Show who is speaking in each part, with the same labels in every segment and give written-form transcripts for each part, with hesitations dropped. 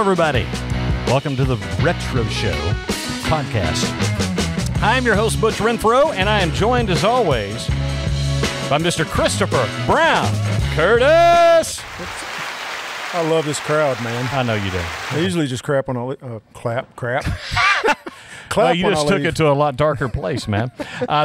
Speaker 1: everybody. Welcome to the Retro Show podcast. I'm your host, Butch Renfro, and I am joined, as always, by Mr. Christopher Brown Curtis.
Speaker 2: I love this crowd, man.
Speaker 1: I know you do.
Speaker 2: I usually just crap when I clap.
Speaker 1: Well, you just took it to a lot darker place, man.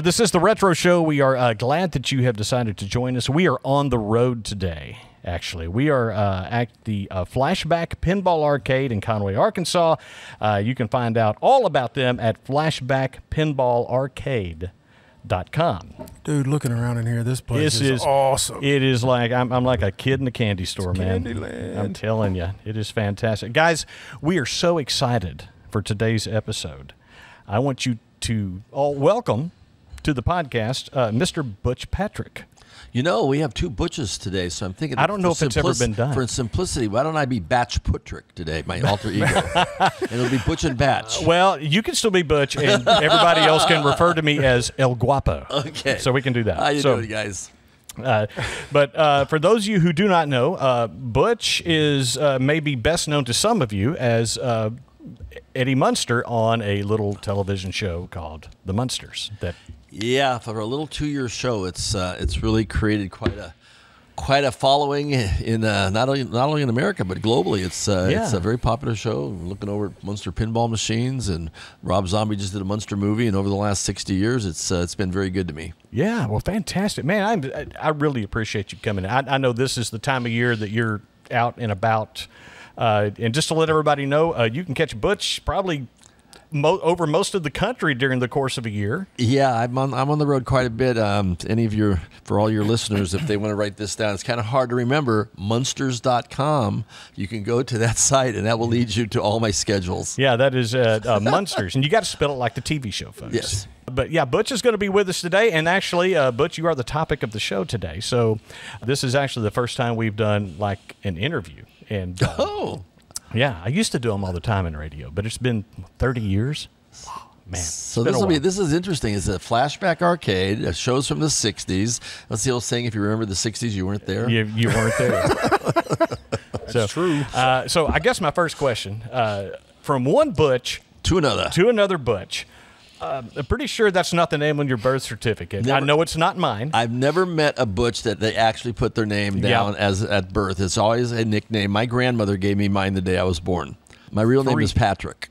Speaker 1: This is the Retro Show. We are glad that you have decided to join us. We are on the road today, actually. We are at the Flashback Pinball Arcade in Conway, Arkansas. You can find out all about them at flashbackpinballarcade.com.
Speaker 2: Dude, looking around in here, this place is awesome.
Speaker 1: It is like, I'm like a kid in a candy store, man.
Speaker 2: Candyland.
Speaker 1: I'm telling you, it is fantastic. Guys, we are so excited for today's episode. I want you to all welcome to the podcast, Mr. Butch Patrick.
Speaker 3: You know, we have two Butches today, so I'm thinking...
Speaker 1: I don't know if it's ever been done.
Speaker 3: For simplicity, why don't I be Butch Patrick today, my alter ego? And it'll be Butch and Batch.
Speaker 1: Well, you can still be Butch, and everybody else can refer to me as El Guapo.
Speaker 3: Okay.
Speaker 1: So we can do that.
Speaker 3: How you doing, guys?
Speaker 1: But for those of you who do not know, Butch is maybe best known to some of you as... Eddie Munster on a little television show called The Munsters.
Speaker 3: Yeah, for a little 2-year show, it's really created quite a following in not only in America but globally. It's a very popular show. We're looking over at Munster pinball machines, and Rob Zombie just did a Munster movie, and over the last 60 years, it's been very good to me.
Speaker 1: Yeah, well, fantastic, man. I really appreciate you coming. I know this is the time of year that you're out and about. And just to let everybody know, you can catch Butch probably over most of the country during the course of a year.
Speaker 3: Yeah, I'm on the road quite a bit. For all your listeners, if they want to write this down, it's kind of hard to remember. Munsters.com. You can go to that site, and that will lead you to all my schedules.
Speaker 1: Yeah, that is Munsters, and you got to spell it like the TV show, folks.
Speaker 3: Yes.
Speaker 1: But yeah, Butch is going to be with us today, and actually, Butch, you are the topic of the show today. So this is actually the first time we've done like an interview. And yeah, I used to do them all the time in radio, but it's been 30 years. Wow, man.
Speaker 3: So this is interesting. It's a Flashback Arcade. It shows from the 60s. That's the old saying, if you remember the 60s, you weren't there.
Speaker 1: You weren't there.
Speaker 2: That's true.
Speaker 1: So I guess my first question, from one Butch
Speaker 3: to
Speaker 1: another Butch. I'm pretty sure that's not the name on your birth certificate. I know it's not mine.
Speaker 3: I've never met a Butch that they actually put their name down as at birth. It's always a nickname. My grandmother gave me mine the day I was born. My real name is Patrick.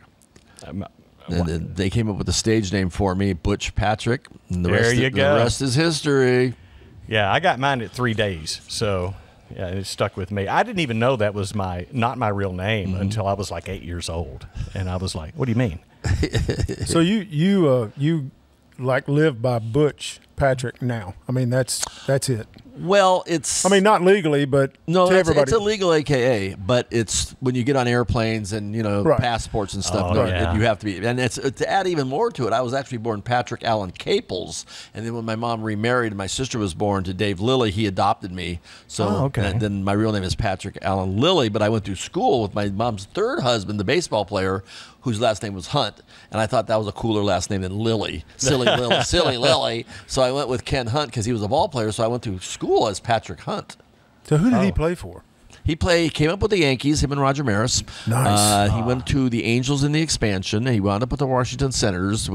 Speaker 3: And then they came up with a stage name for me, Butch Patrick. And the rest is history.
Speaker 1: Yeah, I got mine at 3 days, so yeah, it stuck with me. I didn't even know that was not my real name until I was like 8 years old, and I was like, "What do you mean?"
Speaker 2: So you like live by Butch Patrick now. I mean, that's it.
Speaker 3: Well, it's...
Speaker 2: I mean, not legally, but to everybody.
Speaker 3: It's a legal AKA, but it's when you get on airplanes and, passports and stuff, you have to be. And it's to add even more to it, I was actually born Patrick Allen Caples, and then when my mom remarried and my sister was born to Dave Lilly, he adopted me. So then my real name is Patrick Allen Lilly, but I went through school with my mom's third husband, the baseball player, whose last name was Hunt, and I thought that was a cooler last name than Lilly. Silly Lilly. So I went with Ken Hunt because he was a ball player, so I went to school as Patrick Hunt.
Speaker 2: So who did he play for?
Speaker 3: He came up with the Yankees, him and Roger Maris.
Speaker 2: Nice.
Speaker 3: He went to the Angels in the expansion. He wound up with the Washington Senators,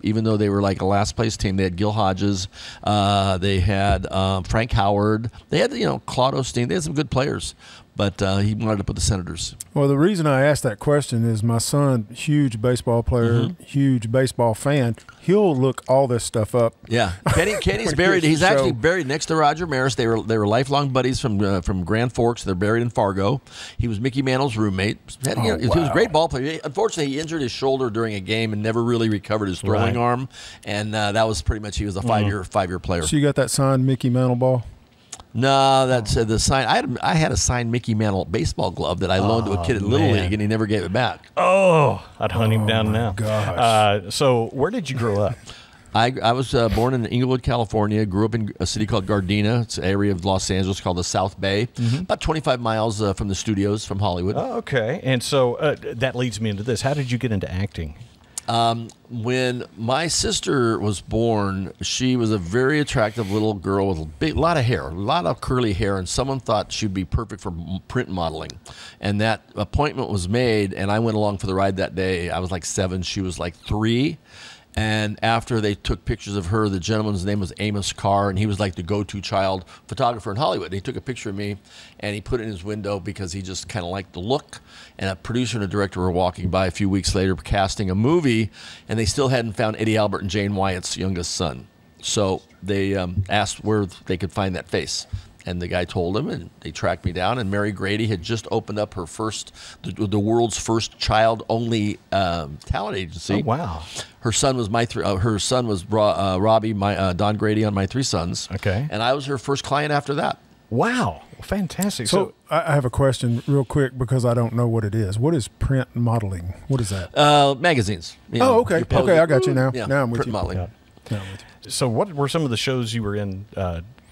Speaker 3: even though they were like a last-place team. They had Gil Hodges. They had Frank Howard. They had, Claude Osteen. They had some good players. But he wound up with the Senators. Well,
Speaker 2: the reason I asked that question is my son, huge baseball player, huge baseball fan. He'll look all this stuff up.
Speaker 3: Yeah, Kenny's buried. He's actually buried next to Roger Maris. They were lifelong buddies from Grand Forks. They're buried in Fargo. He was Mickey Mantle's roommate. He was a great ball player. Unfortunately, he injured his shoulder during a game and never really recovered his throwing arm. And that was pretty much, he was a five-year player.
Speaker 2: So you got that signed Mickey Mantle ball?
Speaker 3: No, that's the sign. I had a signed Mickey Mantle baseball glove that I loaned to a kid in Little League, and he never gave it back.
Speaker 1: Oh, I'd hunt him down now.
Speaker 2: Gosh.
Speaker 1: So where did you grow up?
Speaker 3: I was born in Inglewood, California. Grew up in a city called Gardena. It's an area of Los Angeles called the South Bay, about 25 miles from the studios from Hollywood.
Speaker 1: Oh, okay. And so that leads me into this. How did you get into acting?
Speaker 3: When my sister was born, she was a very attractive little girl with a lot of hair, a lot of curly hair, and someone thought she'd be perfect for print modeling. And that appointment was made, and I went along for the ride that day. I was like 7, she was like 3. And after they took pictures of her, the gentleman's name was Amos Carr, and he was like the go-to child photographer in Hollywood. And he took a picture of me, and he put it in his window because he just kind of liked the look. And a producer and a director were walking by a few weeks later casting a movie, and they still hadn't found Eddie Albert and Jane Wyatt's youngest son. So they asked where they could find that face. And the guy told them, and they tracked me down. And Mary Grady had just opened up her first, the world's first child-only talent agency.
Speaker 1: Oh wow!
Speaker 3: Her son was Robbie, Don Grady on My Three Sons.
Speaker 1: Okay. And
Speaker 3: I was her first client after that.
Speaker 1: Wow, fantastic!
Speaker 2: So I have a question, real quick, because I don't know what it is. What is print modeling? What is that?
Speaker 3: Magazines.
Speaker 2: Oh, okay. Okay, I got you now.
Speaker 3: Yeah,
Speaker 2: now I'm with
Speaker 3: print
Speaker 2: you.
Speaker 3: modeling.
Speaker 2: Yeah. Now I'm with you.
Speaker 1: So, what were some of the shows you were in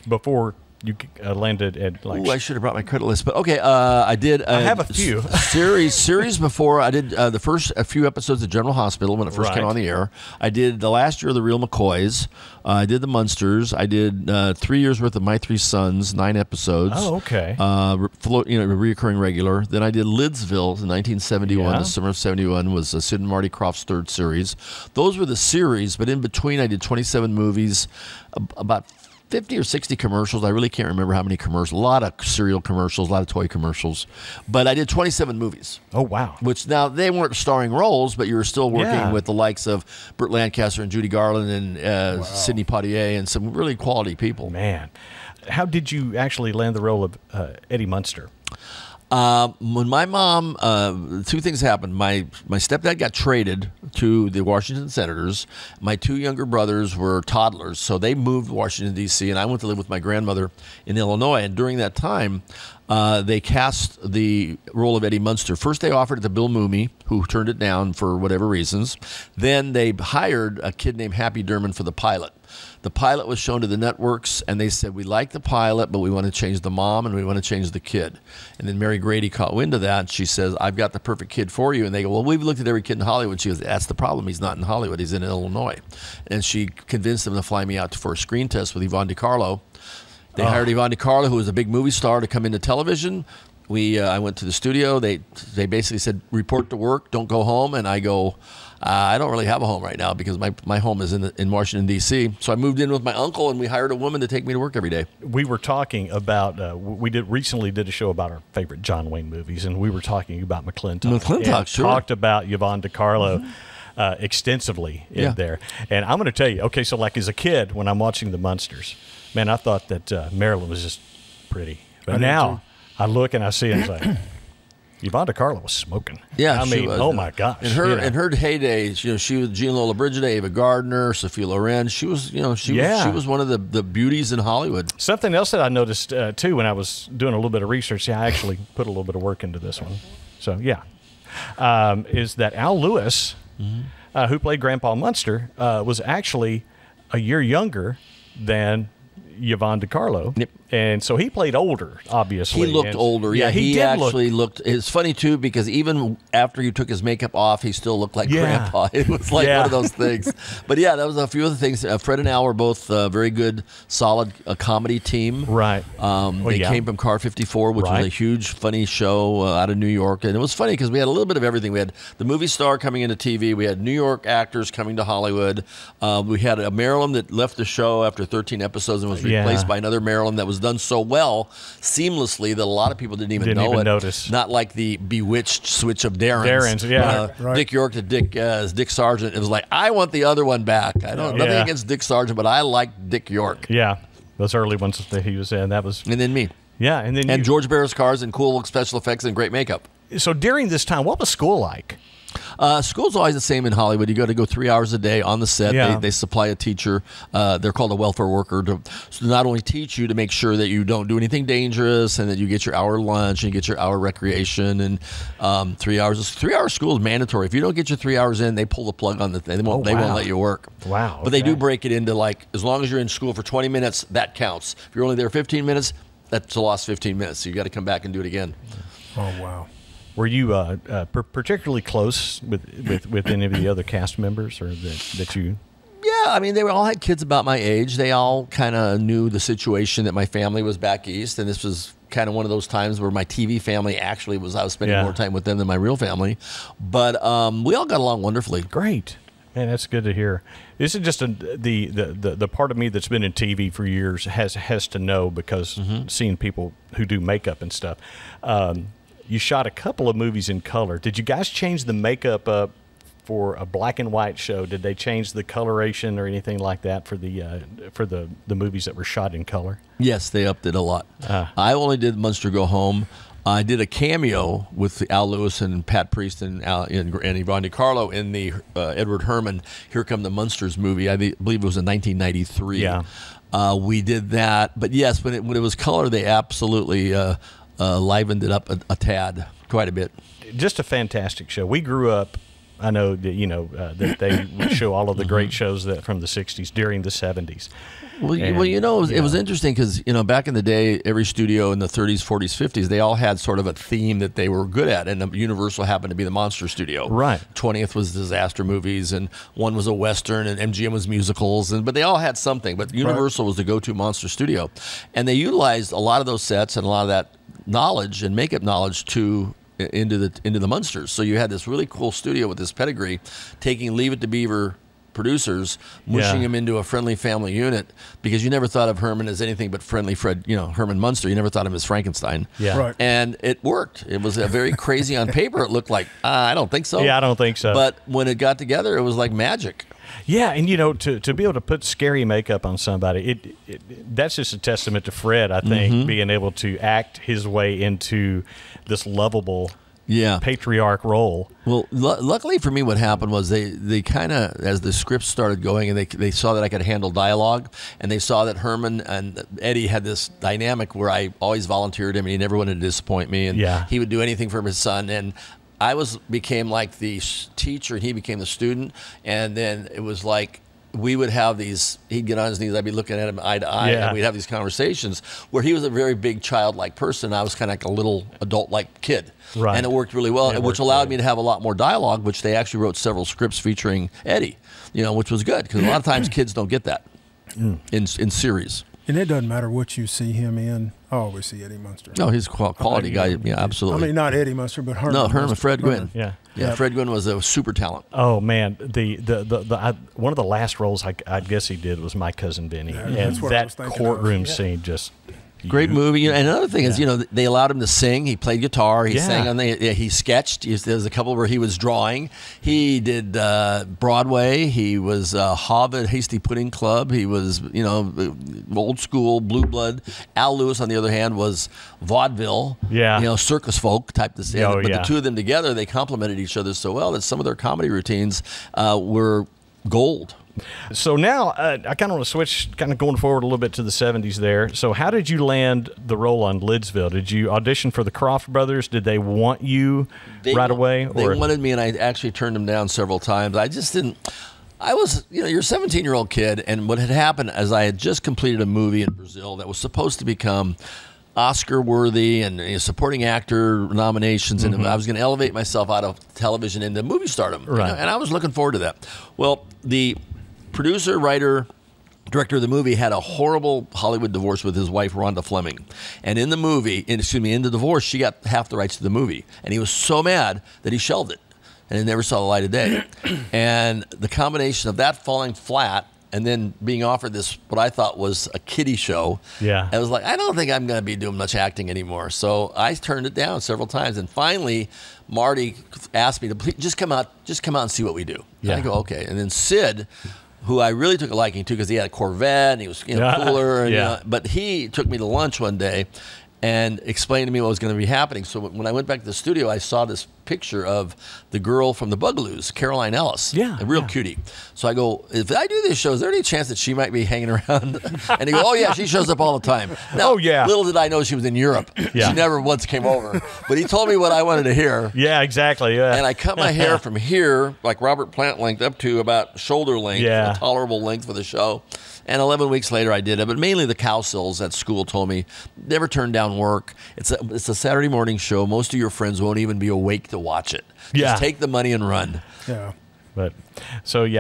Speaker 1: before you landed at like?
Speaker 3: Ooh, I should have brought my credit list, but okay. I did.
Speaker 1: I have a few
Speaker 3: series before. I did a few episodes of General Hospital when it first came on the air. I did the last year of The Real McCoys. I did the Munsters. I did 3 years worth of My Three Sons, 9 episodes.
Speaker 1: Oh, okay.
Speaker 3: Reoccurring regular. Then I did Lidsville in 1971. The summer of '71 was Sid and Marty Krofft's 3rd series. Those were the series, but in between I did 27 movies, about 50 or 60 commercials. I really can't remember how many commercials. A lot of cereal commercials, a lot of toy commercials. But I did 27 movies.
Speaker 1: Oh, wow.
Speaker 3: Which now, they weren't starring roles, but you were still working with the likes of Burt Lancaster and Judy Garland and Sidney Poitier and some really quality people.
Speaker 1: Man. How did you actually land the role of Eddie Munster?
Speaker 3: When my mom, 2 things happened. My stepdad got traded to the Washington Senators. My 2 younger brothers were toddlers, so they moved to Washington, D.C., and I went to live with my grandmother in Illinois. And during that time, they cast the role of Eddie Munster. First, they offered it to Bill Mumy, who turned it down for whatever reasons. Then they hired a kid named Happy Durman for the pilot. The pilot was shown to the networks, and they said, we like the pilot, but we want to change the mom and we want to change the kid. And then Mary Grady caught wind of that, and she says, I've got the perfect kid for you. And they go, well, we've looked at every kid in Hollywood. She goes, that's the problem. He's not in Hollywood. He's in Illinois. And she convinced them to fly me out for a screen test with Yvonne DiCarlo. They hired Yvonne DiCarlo, who was a big movie star, to come into television. I went to the studio. They basically said, report to work, don't go home. And I go, I don't really have a home right now because my home is in Washington, D.C. So I moved in with my uncle, and we hired a woman to take me to work every day. We
Speaker 1: were talking about, we recently did a show about our favorite John Wayne movies, and we were talking about McClintock.
Speaker 3: McClintock, sure.
Speaker 1: Talked about Yvonne DiCarlo extensively in there. And I'm going to tell you, okay, so like as a kid, when I'm watching The Munsters, man, I thought that Marilyn was just pretty. But now I look and I see it, it's like, Yvonne DiCarlo was smoking.
Speaker 3: Yeah,
Speaker 1: I mean, oh my gosh!
Speaker 3: In her heyday, she was Jean Lola Brigida, Ava Gardner, Sophia Loren. She was, she was one of the beauties in Hollywood.
Speaker 1: Something else that I noticed too when I was doing a little bit of research. I actually put a little bit of work into this one. So is that Al Lewis, who played Grandpa Munster, was actually a year younger than Yvonne DiCarlo.
Speaker 3: Yep.
Speaker 1: And so he played older, obviously.
Speaker 3: He looked older. Yeah, he actually looked. It's funny, too, because even after you took his makeup off, he still looked like Grandpa. It was like one of those things. But, yeah, that was a few other things. Fred and Al were both very good, solid comedy team.
Speaker 1: Right.
Speaker 3: They came from Car 54, which was a huge, funny show out of New York. And it was funny because we had a little bit of everything. We had the movie star coming into TV. We had New York actors coming to Hollywood. We had a Marilyn that left the show after 13 episodes and was replaced by another Marilyn that was done so well, seamlessly, that a lot of people didn't even
Speaker 1: notice.
Speaker 3: Not like the bewitched switch of Darren's. Dick York to Dick Sargent. It was like, I want the other one back. I don't nothing against Dick Sargent, but I like Dick York.
Speaker 1: Yeah, those early ones that he was in. That was,
Speaker 3: and then me.
Speaker 1: Yeah, and then
Speaker 3: George Barris cars and cool special effects and great makeup.
Speaker 1: So during this time, what was school like?
Speaker 3: School's always the same in Hollywood. You got to go 3 hours a day on the set.
Speaker 1: Yeah.
Speaker 3: They supply a teacher. They're called a welfare worker to not only teach you to make sure that you don't do anything dangerous and that you get your hour lunch and you get your hour recreation. And 3 hours. 3 hour school is mandatory. If you don't get your 3 hours in, they pull the plug on the thing. They won't let you work.
Speaker 1: Wow.
Speaker 3: But they do break it into, like, as long as you're in school for 20 minutes, that counts. If you're only there 15 minutes, that's a lost 15 minutes. So you got to come back and do it again.
Speaker 2: Oh, wow.
Speaker 1: Were you particularly close with any of the other cast members, or that you?
Speaker 3: Yeah, I mean, they all had kids about my age. They all kind of knew the situation that my family was back east, and this was kind of one of those times where my TV family actually was. I was spending more time with them than my real family, but we all got along wonderfully.
Speaker 1: Great. Man, that's good to hear. This is just the part of me that's been in TV for years has to know, because seeing people who do makeup and stuff. You shot a couple of movies in color. Did you guys change the makeup up for a black and white show? Did they change the coloration or anything like that for the movies that were shot in color?
Speaker 3: Yes, they upped it a lot. I only did Munster Go Home. I did a cameo with Al Lewis and Pat Priest and Yvonne DiCarlo in the Edward Herrmann Here Come the Munsters movie. I believe it was in 1993.
Speaker 1: Yeah.
Speaker 3: We did that. But yes, when it was color, they absolutely livened it up a tad, quite a bit.
Speaker 1: Just a fantastic show. We grew up, I know that that they would show all of the great shows from the 60s during the 70s.
Speaker 3: Well, it was interesting because, back in the day, every studio in the 30s, 40s, 50s, they all had sort of a theme that they were good at, and Universal happened to be the monster studio.
Speaker 1: Right.
Speaker 3: 20th was disaster movies, and one was a Western, and MGM was musicals, but they all had something. But Universal was the go-to monster studio. And they utilized a lot of those sets and a lot of that knowledge and makeup knowledge into the Munsters. So you had this really cool studio with this pedigree, taking Leave It to Beaver producers, mushing him into a friendly family unit, because you never thought of Herman as anything but friendly Fred, Herman Munster. You never thought of him as Frankenstein.
Speaker 1: Yeah.
Speaker 2: Right.
Speaker 3: And it worked. It was a very crazy on paper. It looked like, I don't think so.
Speaker 1: Yeah, I don't think so.
Speaker 3: But when it got together, it was like magic.
Speaker 1: Yeah, and to be able to put scary makeup on somebody, that's just a testament to Fred, I think, being able to act his way into this lovable patriarch role.
Speaker 3: Well, luckily for me, what happened was they kind of, as the scripts started going, and they saw that I could handle dialogue, and they saw that Herman and Eddie had this dynamic where I always volunteered him, and he never wanted to disappoint me, and he would do anything for his son, and I became like the teacher, and he became the student, and then it was like we would have these, he'd get on his knees, I'd be looking at him eye to eye, and we'd have these conversations where he was a very big childlike person, I was kind of like a little adult-like kid.
Speaker 1: Right.
Speaker 3: And it worked really well, which allowed me to have a lot more dialogue, which they actually wrote several scripts featuring Eddie, which was good, because a lot of times kids don't get that in series.
Speaker 2: And it doesn't matter what you see him in. I always see Eddie Munster.
Speaker 3: No, he's a quality guy. Yeah, absolutely.
Speaker 2: I mean, not Eddie Munster, but Herman.
Speaker 3: No, Herman, Fred Gwynn.
Speaker 1: Yeah,
Speaker 3: Fred Gwynn was a super talent.
Speaker 1: Oh man, one of the last roles I guess he did was My Cousin Vinny, and that courtroom scene just.
Speaker 3: Great movie. And another thing is, they allowed him to sing. He played guitar. He sang on he sketched. There's a couple where he was drawing. He did Broadway. He was Hobbit, Hasty Pudding Club. He was, old school, Blue Blood. Al Lewis, on the other hand, was vaudeville. Yeah. Circus folk type of thing. But the two of them together, they complemented each other so well that some of their comedy routines were gold.
Speaker 1: So now I kind of want to switch, kind of going forward a little bit to the 70s there. So how did you land the role on Lidsville? Did you audition for the Croft Brothers? Did they want you right away?
Speaker 3: They wanted me, and I actually turned them down several times. I just didn't. I was, you're a 17-year-old kid, and what had happened is I had just completed a movie in Brazil that was supposed to become Oscar-worthy and supporting actor nominations, and I was going to elevate myself out of television into movie stardom.
Speaker 1: Right.
Speaker 3: And I was looking forward to that. Well, the producer, writer, director of the movie had a horrible Hollywood divorce with his wife, Rhonda Fleming. And in the movie, in the divorce, she got half the rights to the movie. And he was so mad that he shelved it. And it never saw the light of day. And the combination of that falling flat and then being offered this, what I thought was a kiddie show, I was like, I don't think I'm going to be doing much acting anymore. So I turned it down several times. And finally, Marty asked me to please just come out and see what we do. And I go, okay. And then Sid, who I really took a liking to because he had a Corvette and he was cooler. And, but he took me to lunch one day and explained to me what was going to be happening. So when I went back to the studio, I saw this picture of the girl from the Bugaloos, Caroline Ellis.
Speaker 1: Yeah.
Speaker 3: A real cutie. So I go, if I do this show, is there any chance that she might be hanging around? And he goes, oh, yeah, she shows up all the time. Now, little did I know she was in Europe.
Speaker 1: Yeah.
Speaker 3: She never once came over. But he told me what I wanted to hear.
Speaker 1: Yeah, exactly. Yeah.
Speaker 3: And I cut my hair from here, like Robert Plant length, up to about shoulder length, a tolerable length for the show. And 11 weeks later, I did it. But mainly the Cowsills at school told me, never turn down work. It's a Saturday morning show. Most of your friends won't even be awake to watch it. Just take the money and run.
Speaker 2: Yeah.
Speaker 1: But so you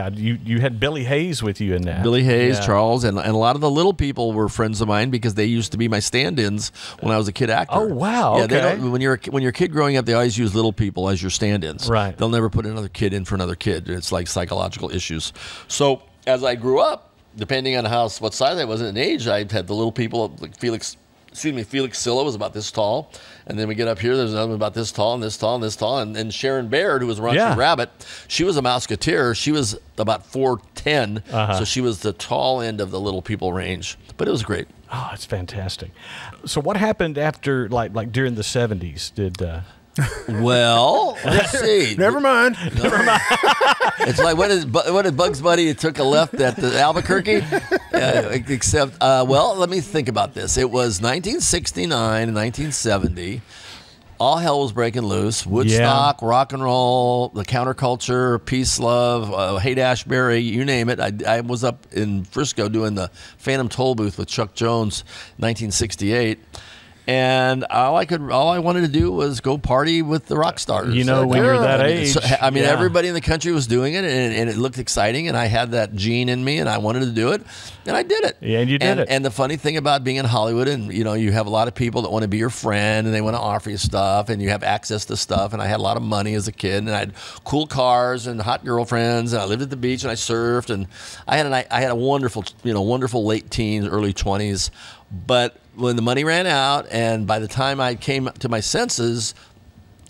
Speaker 1: had Billy Hayes with you in that.
Speaker 3: Billy Hayes, Charles, and a lot of the little people were friends of mine because they used to be my stand-ins when I was a kid actor.
Speaker 1: Oh wow!
Speaker 3: Yeah,
Speaker 1: okay.
Speaker 3: they don't, when you're a kid growing up, they always use little people as your stand-ins.
Speaker 1: Right.
Speaker 3: They'll never put another kid in for another kid. It's like psychological issues. So as I grew up, depending on what size I was in age, I had the little people like Felix Silla was about this tall. And then we get up here, there's another one about this tall and this tall and this tall. And Sharon Baird, who was Raunchy Rabbit, she was a Mouseketeer. She was about 4'10", so she was the tall end of the little people range. But it was great.
Speaker 1: Oh, it's fantastic. So what happened after, like during the 70s?
Speaker 3: Well, let's see.
Speaker 2: Never mind.
Speaker 3: It's like what did Bugs Bunny took a left at the Albuquerque? Except, well, let me think about this. It was 1969 and 1970. All hell was breaking loose. Woodstock, rock and roll, the counterculture, peace, love, Haight-Ashbury, you name it. I was up in Frisco doing the Phantom Toll booth with Chuck Jones, 1968. And all I wanted to do was go party with the rock stars.
Speaker 1: You know, when you're that age.
Speaker 3: Everybody in the country was doing it, and it looked exciting, and I had that gene in me, and I wanted to do it, and I did it.
Speaker 1: Yeah, and you did it.
Speaker 3: And the funny thing about being in Hollywood, and you have a lot of people that want to be your friend, and they want to offer you stuff, and you have access to stuff, and I had a lot of money as a kid, and I had cool cars and hot girlfriends, and I lived at the beach, and I surfed, and I had a wonderful, wonderful late teens, early 20s, but when the money ran out, and by the time I came to my senses,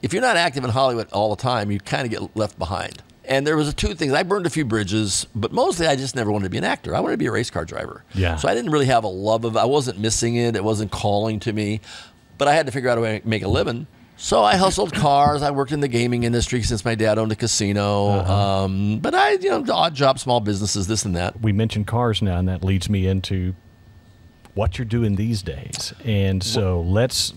Speaker 3: if you're not active in Hollywood all the time, you kind of get left behind. And there was two things. I burned a few bridges, but mostly I just never wanted to be an actor. I wanted to be a race car driver.
Speaker 1: Yeah.
Speaker 3: So I didn't really have a love of it. I wasn't missing it. It wasn't calling to me. But I had to figure out a way to make a living. So I hustled cars. I worked in the gaming industry since my dad owned a casino. But I, odd job, small businesses, this and that.
Speaker 1: We mentioned cars now, and that leads me into what you're doing these days. And so let's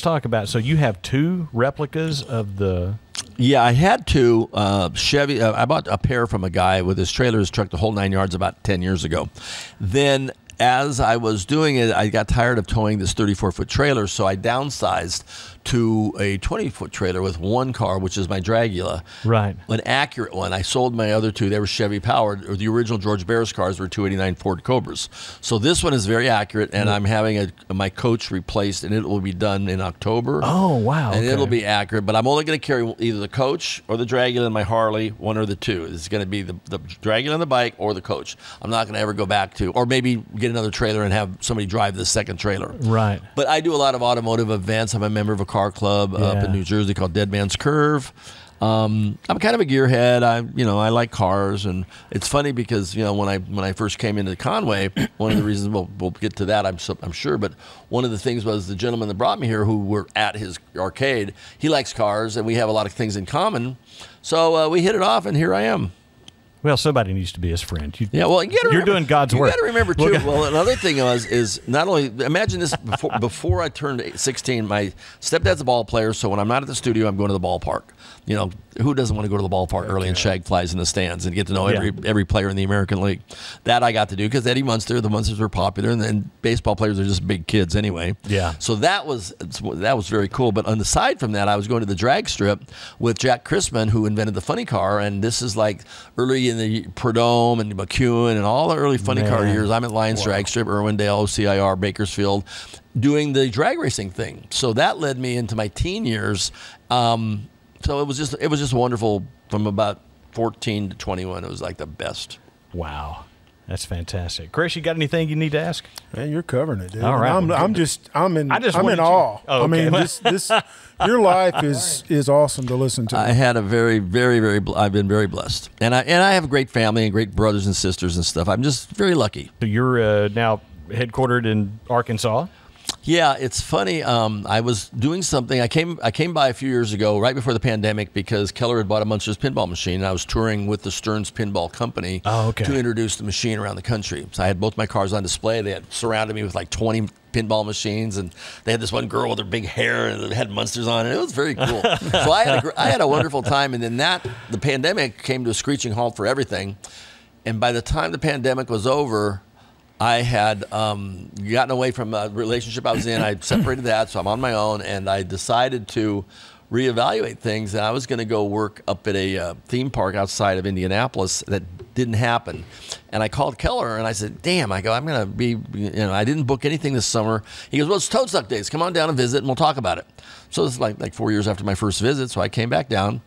Speaker 1: talk about, so you have two replicas of the...
Speaker 3: Yeah, I had two Chevy. I bought a pair from a guy with his trailer, his truck, the whole 9 yards about 10 years ago. Then as I was doing it, I got tired of towing this 34-foot trailer, so I downsized to a 20-foot trailer with one car, which is my Dragula.
Speaker 1: Right.
Speaker 3: An accurate one. I sold my other two. They were Chevy powered. Or the original George Barris cars were 289 Ford Cobras. So this one is very accurate, and I'm having my coach replaced, and it will be done in October.
Speaker 1: Oh, wow.
Speaker 3: And it'll be accurate, but I'm only going to carry either the coach or the Dragula and my Harley, one or the two. It's going to be the Dragula and the bike or the coach. I'm not going to ever go back to, or maybe get another trailer and have somebody drive the second trailer.
Speaker 1: Right. But
Speaker 3: I do a lot of automotive events. I'm a member of a car club up in New Jersey called Dead Man's Curve. I'm kind of a gearhead. I like cars, and it's funny because when I first came into Conway, one of the reasons we'll get to that I'm sure, but one of the things was the gentleman that brought me here, who were at his arcade. He likes cars, and we have a lot of things in common. So we hit it off, and here I am.
Speaker 1: Well, somebody needs to be his friend.
Speaker 3: You're
Speaker 1: doing God's work.
Speaker 3: You got to remember too. Well, another thing is not only imagine this before I turned 16. My stepdad's a ball player, so when I'm not at the studio, I'm going to the ballpark. Who doesn't want to go to the ballpark early and shag flies in the stands and get to know every player in the American League? That I got to do because Eddie Munster, the Munsters were popular, and then baseball players are just big kids anyway. Yeah. So that was very cool. But on the side from that, I was going to the drag strip with Jack Christman, who invented the funny car, and this is like early in the Prudhomme and McEwen and all the early funny car years. I'm at Lions Drag Strip, Irwindale, OCIR, Bakersfield, doing the drag racing thing. So that led me into my teen years. So it was just wonderful from about 14 to 21. It was like the best.
Speaker 1: Wow. That's fantastic. Chris, you got anything you need to ask?
Speaker 2: Man, you're covering it, dude.
Speaker 1: All right.
Speaker 2: I'm in awe.
Speaker 1: Oh, okay.
Speaker 2: I mean, this your life is awesome to listen to.
Speaker 3: I had a very, very, very. I've been very blessed, and I have a great family and great brothers and sisters and stuff. I'm just very lucky.
Speaker 1: So you're now headquartered in Arkansas.
Speaker 3: Yeah, it's funny. I was doing something. I came by a few years ago, right before the pandemic, because Keller had bought a Munsters pinball machine, and I was touring with the Stearns Pinball Company to introduce the machine around the country. So I had both my cars on display. They had surrounded me with like 20 pinball machines, and they had this one girl with her big hair and had Munsters on, and it was very cool. So I had a wonderful time, and then the pandemic came to a screeching halt for everything. And by the time the pandemic was over, I had gotten away from a relationship I was in. I separated that, so I'm on my own, and I decided to reevaluate things, and I was going to go work up at a theme park outside of Indianapolis. That didn't happen. And I called Keller, and I said, damn, I'm going to be, I didn't book anything this summer. He goes, well, it's Toad Suck Days. Come on down and visit, and we'll talk about it. So this is like 4 years after my first visit, so I came back down,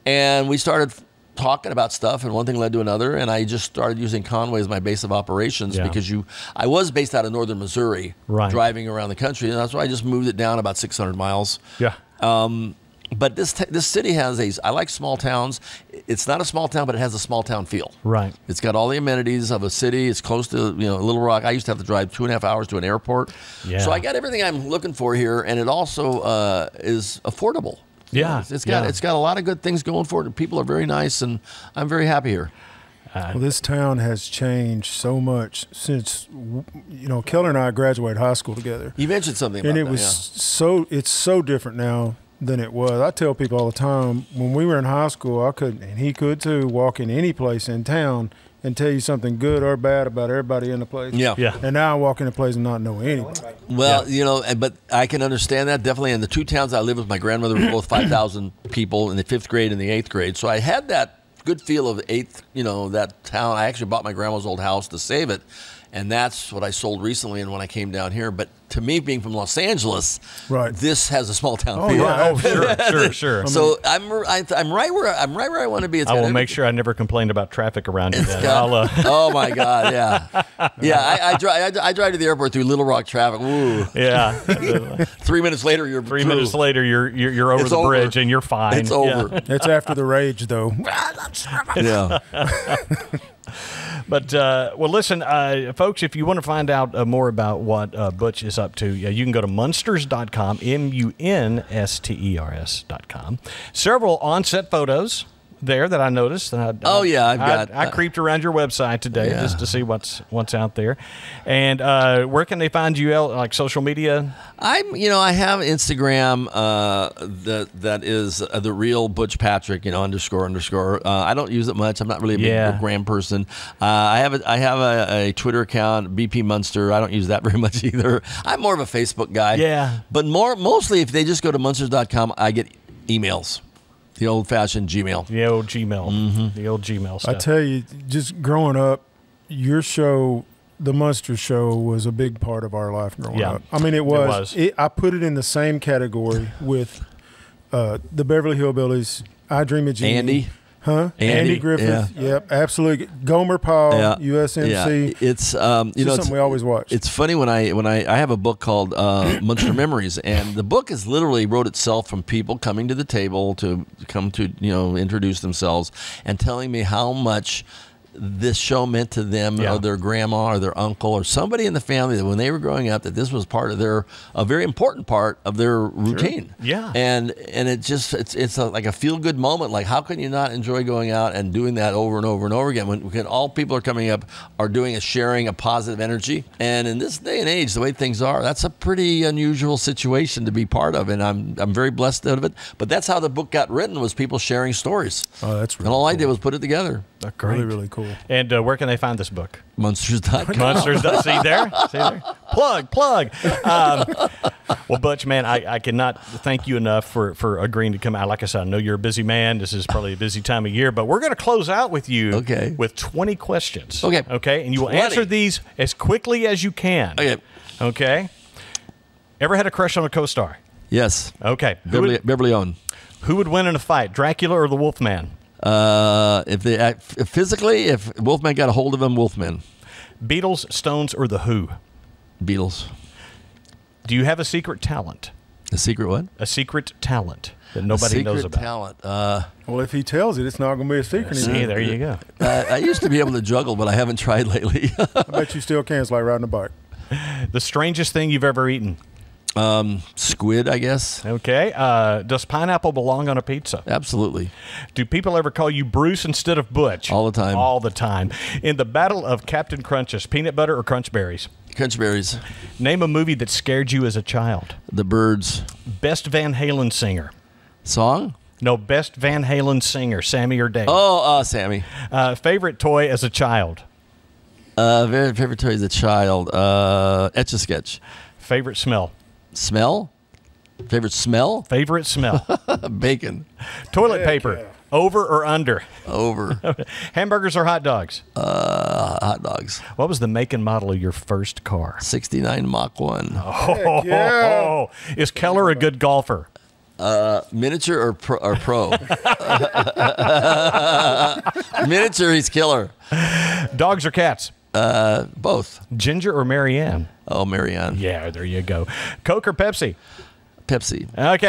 Speaker 3: and we started talking about stuff, and one thing led to another, and I just started using Conway as my base of operations because I was based out of northern Missouri, driving around the country, and that's why I just moved it down about 600 miles. Yeah. But this city has I like small towns. It's not a small town, but it has a small town feel. Right. It's got all the amenities of a city. It's close to Little Rock. I used to have to drive 2.5 hours to an airport. Yeah. So I got everything I'm looking for here, and it also is affordable. Yeah, it's got a lot of good things going for it, and people are very nice, and I'm very happy here.
Speaker 2: Well, this town has changed so much since Keller and I graduated high school together.
Speaker 3: You mentioned something about
Speaker 2: that, it's so different now than it was. I tell people all the time, when we were in high school, I couldn't, and he could too, walk in any place in town and tell you something good or bad about everybody in the place. Yeah. And now I walk in a place and not know anyone.
Speaker 3: Well, but I can understand that definitely. In the two towns I lived with, my grandmother were both 5,000 people in the 5th grade and the 8th grade. So I had that good feel of that town. I actually bought my grandma's old house to save it. And that's what I sold recently and when I came down here. But to me, being from Los Angeles, this has a small town feel.
Speaker 1: Yeah. Sure.
Speaker 3: So I'm right where I want to be.
Speaker 1: I will make sure I never complain about traffic around you.
Speaker 3: Oh my God, I drive to the airport through Little Rock traffic. Ooh. Yeah. 3 minutes later, you're
Speaker 1: over the bridge and you're fine.
Speaker 3: It's over.
Speaker 2: It's after the rage, though.
Speaker 3: Yeah.
Speaker 1: But, well, listen, folks, if you want to find out more about what Butch is up to, you can go to munsters.com, munsters.com. Several on-set photos there that I noticed. I creeped around your website today just to see what's out there. And where can they find you, like social media?
Speaker 3: I have Instagram that is the real Butch Patrick, __. I don't use it much. I'm not really a big gram person. I have a Twitter account, BP Munster. I don't use that very much either. I'm more of a Facebook guy. Yeah. But mostly if they just go to munsters.com, I get emails. The old-fashioned Gmail.
Speaker 1: The old Gmail. Mm-hmm. The old Gmail stuff.
Speaker 2: I tell you, just growing up, your show, the Munster Show, was a big part of our life growing up. I mean, it was. I put it in the same category with the Beverly Hillbillies, I Dream of Jeannie.
Speaker 3: Andy.
Speaker 2: Huh? Andy Griffith. Yeah. Yep, absolutely. Gomer Paul, USMC.
Speaker 3: Yeah. It's
Speaker 2: something we always watch.
Speaker 3: It's funny when I have a book called Munster Memories, and the book is literally wrote itself from people coming to the table to come to introduce themselves and telling me how much this show meant to them or their grandma or their uncle or somebody in the family that when they were growing up that this was part of a very important part of their routine. Sure. Yeah. And it's like a feel good moment. Like how can you not enjoy going out and doing that over and over and over again when all people are coming up are doing is sharing a positive energy. And in this day and age, the way things are, that's a pretty unusual situation to be part of. And I'm very blessed out of it. But that's how the book got written, was people sharing stories.
Speaker 2: Oh, that's really
Speaker 3: And all
Speaker 2: cool.
Speaker 3: I did was put it together.
Speaker 1: That's great.
Speaker 2: Really, really cool.
Speaker 1: And where can they find this book?
Speaker 3: Munsters.com.
Speaker 1: Munsters.com. See there? Plug. Well, Butch, man, I cannot thank you enough for agreeing to come out. Like I said, I know you're a busy man. This is probably a busy time of year, but we're going to close out with you with 20 questions. Okay. And you will answer these as quickly as you can. Okay. Ever had a crush on a co-star?
Speaker 3: Yes.
Speaker 1: Okay.
Speaker 3: Beverly Owen.
Speaker 1: Who would win in a fight, Dracula or the Wolfman?
Speaker 3: If Wolfman got a hold of him, Wolfman.
Speaker 1: Beatles, Stones, or the Who?
Speaker 3: Beatles.
Speaker 1: Do you have a secret talent?
Speaker 3: A secret what?
Speaker 1: A secret talent that nobody knows about.
Speaker 3: Talent.
Speaker 2: Well, if he tells it, it's not going to be a secret anymore.
Speaker 1: See, there you go.
Speaker 3: I used to be able to juggle, but I haven't tried lately.
Speaker 2: I bet you still can. It's like riding a bike.
Speaker 1: The strangest thing you've ever eaten?
Speaker 3: Squid, I guess.
Speaker 1: Okay. Does pineapple belong on a pizza?
Speaker 3: Absolutely.
Speaker 1: Do people ever call you Bruce instead of Butch?
Speaker 3: All the time.
Speaker 1: All the time. In the battle of Captain Crunches, peanut butter or crunch berries?
Speaker 3: Crunch berries.
Speaker 1: Name a movie that scared you as a child.
Speaker 3: The Birds.
Speaker 1: Best Van Halen singer?
Speaker 3: Song?
Speaker 1: No, best Van Halen singer, Sammy or Dave?
Speaker 3: Oh, Sammy.
Speaker 1: Favorite toy as a child?
Speaker 3: Favorite toy as a child? Etch-a-Sketch.
Speaker 1: Favorite smell?
Speaker 3: Smell? Favorite smell?
Speaker 1: Favorite smell?
Speaker 3: Bacon.
Speaker 1: Toilet paper,
Speaker 2: yeah.
Speaker 1: over or under?
Speaker 3: Over.
Speaker 1: Hamburgers or hot dogs?
Speaker 3: Hot dogs.
Speaker 1: What was the make and model of your first car?
Speaker 3: 69 Mach 1.
Speaker 1: Oh,
Speaker 2: yeah.
Speaker 1: Is Keller a good golfer?
Speaker 3: Miniature or pro? Miniature, he's killer.
Speaker 1: Dogs or cats?
Speaker 3: Both.
Speaker 1: Ginger or Marianne?
Speaker 3: Oh, Marianne.
Speaker 1: Yeah, there you go. Coke or Pepsi?
Speaker 3: Pepsi.
Speaker 1: Okay.